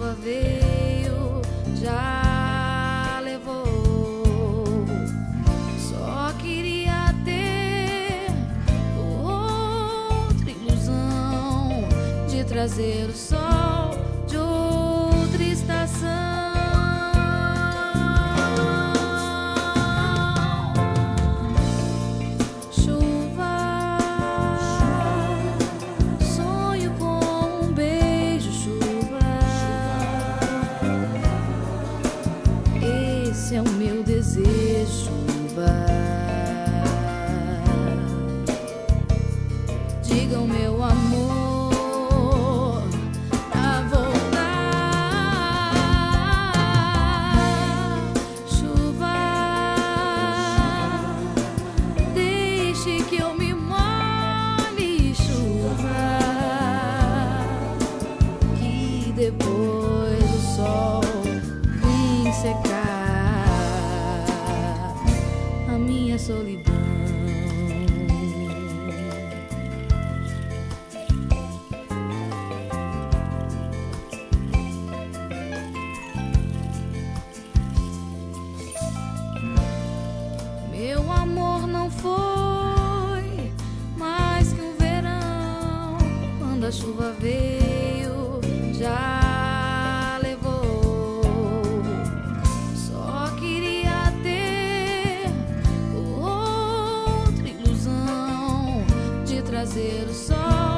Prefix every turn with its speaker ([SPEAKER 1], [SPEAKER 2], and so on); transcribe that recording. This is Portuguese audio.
[SPEAKER 1] chuva veio, já levou. Só queria ter outra ilusão de trazer o sol de outra estação. Esse é o meu desejo, chuva. Diga o meu amor a voltar, chuva. Deixe que eu me molhe, chuva, que depois o sol vem secar minha solidão. Meu amor não foi mais que um verão. Quando a chuva veio, já levou. Só queria ter outra ilusão de trazer o sol